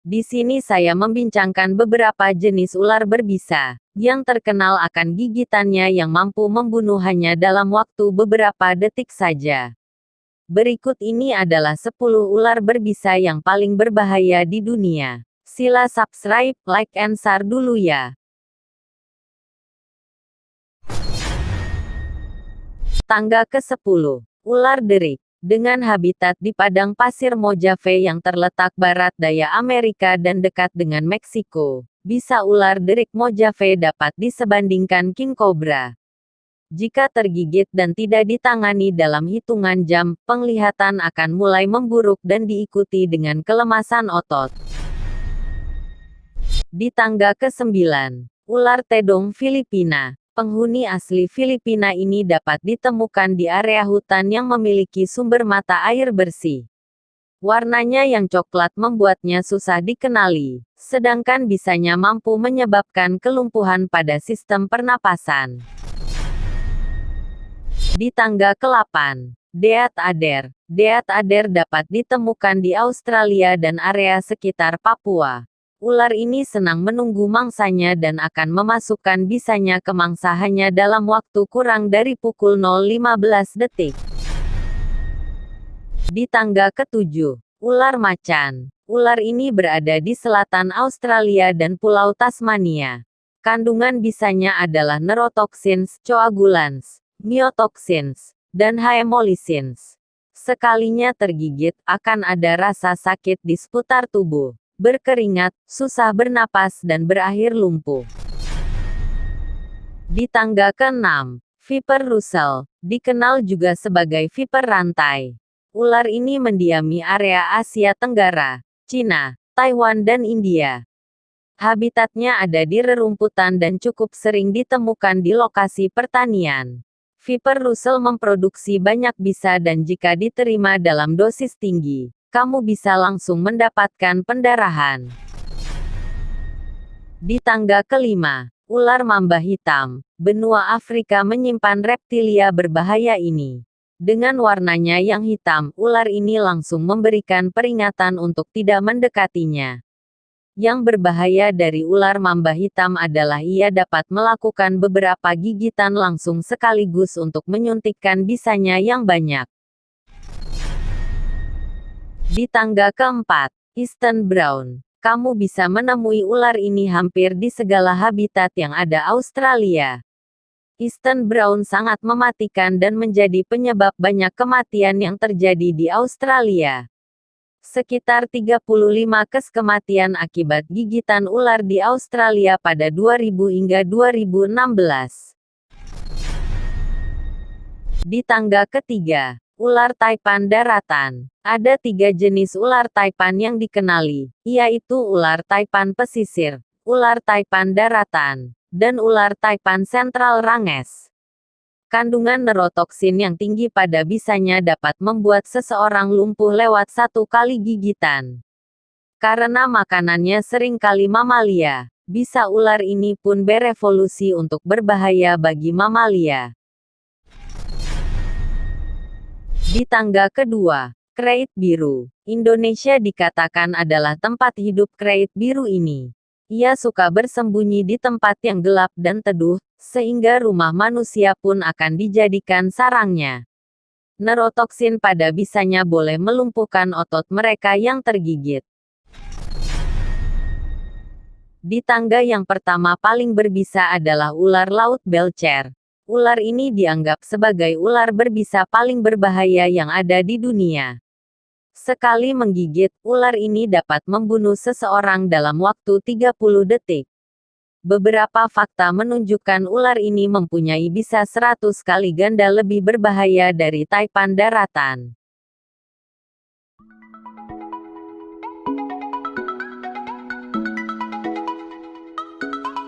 Di sini saya membincangkan beberapa jenis ular berbisa, yang terkenal akan gigitannya yang mampu membunuh hanya dalam waktu beberapa detik saja. Berikut ini adalah 10 ular berbisa yang paling berbahaya di dunia. Sila subscribe, like and share dulu ya. Tangga ke-10. Ular derik. Dengan habitat di padang pasir Mojave yang terletak barat daya Amerika dan dekat dengan Meksiko, bisa ular derik Mojave dapat disebandingkan king cobra. Jika tergigit dan tidak ditangani dalam hitungan jam, penglihatan akan mulai memburuk dan diikuti dengan kelemasan otot. Di tangga ke-9. Ular tedong Filipina. Penghuni asli Filipina ini dapat ditemukan di area hutan yang memiliki sumber mata air bersih. Warnanya yang coklat membuatnya susah dikenali, sedangkan bisanya mampu menyebabkan kelumpuhan pada sistem pernapasan. Di tangga ke-8. Deat ader. Deat ader dapat ditemukan di Australia dan area sekitar Papua. Ular ini senang menunggu mangsanya dan akan memasukkan bisanya ke mangsa hanya dalam waktu kurang dari pukul 0.15 detik. Di tangga ke-7. Ular macan. Ular ini berada di selatan Australia dan Pulau Tasmania. Kandungan bisanya adalah neurotoxins, coagulans, myotoxins, dan haemolysins. Sekalinya tergigit, akan ada rasa sakit di seputar tubuh, berkeringat, susah bernapas dan berakhir lumpuh. Di tangga ke-6. Viper Russell. Dikenal juga sebagai viper rantai. Ular ini mendiami area Asia Tenggara, Cina, Taiwan dan India. Habitatnya ada di rerumputan dan cukup sering ditemukan di lokasi pertanian. Viper Russell memproduksi banyak bisa dan jika diterima dalam dosis tinggi, kamu bisa langsung mendapatkan pendarahan. Di tangga ke-5. Ular mamba hitam. Benua Afrika menyimpan reptilia berbahaya ini. Dengan warnanya yang hitam, ular ini langsung memberikan peringatan untuk tidak mendekatinya. Yang berbahaya dari ular mamba hitam adalah ia dapat melakukan beberapa gigitan langsung sekaligus untuk menyuntikkan bisanya yang banyak. Di tangga ke-4. Eastern Brown. Kamu bisa menemui ular ini hampir di segala habitat yang ada Australia. Eastern Brown sangat mematikan dan menjadi penyebab banyak kematian yang terjadi di Australia. Sekitar 35 kes kematian akibat gigitan ular di Australia pada 2000 hingga 2016. Di tangga ke-3. Ular taipan daratan. Ada 3 jenis ular taipan yang dikenali, yaitu ular taipan pesisir, ular taipan daratan, dan ular taipan sentral ranges. Kandungan neurotoksin yang tinggi pada bisanya dapat membuat seseorang lumpuh lewat 1 kali gigitan. Karena makanannya seringkali mamalia, bisa ular ini pun berevolusi untuk berbahaya bagi mamalia. Di tangga kedua. Krait biru. Indonesia dikatakan adalah tempat hidup krait biru ini. Ia suka bersembunyi di tempat yang gelap dan teduh, sehingga rumah manusia pun akan dijadikan sarangnya. Neurotoksin pada bisanya boleh melumpuhkan otot mereka yang tergigit. Di tangga yang pertama paling berbisa adalah ular laut belcher. Ular ini dianggap sebagai ular berbisa paling berbahaya yang ada di dunia. Sekali menggigit, ular ini dapat membunuh seseorang dalam waktu 30 detik. Beberapa fakta menunjukkan ular ini mempunyai bisa 100 kali ganda lebih berbahaya dari taipan daratan.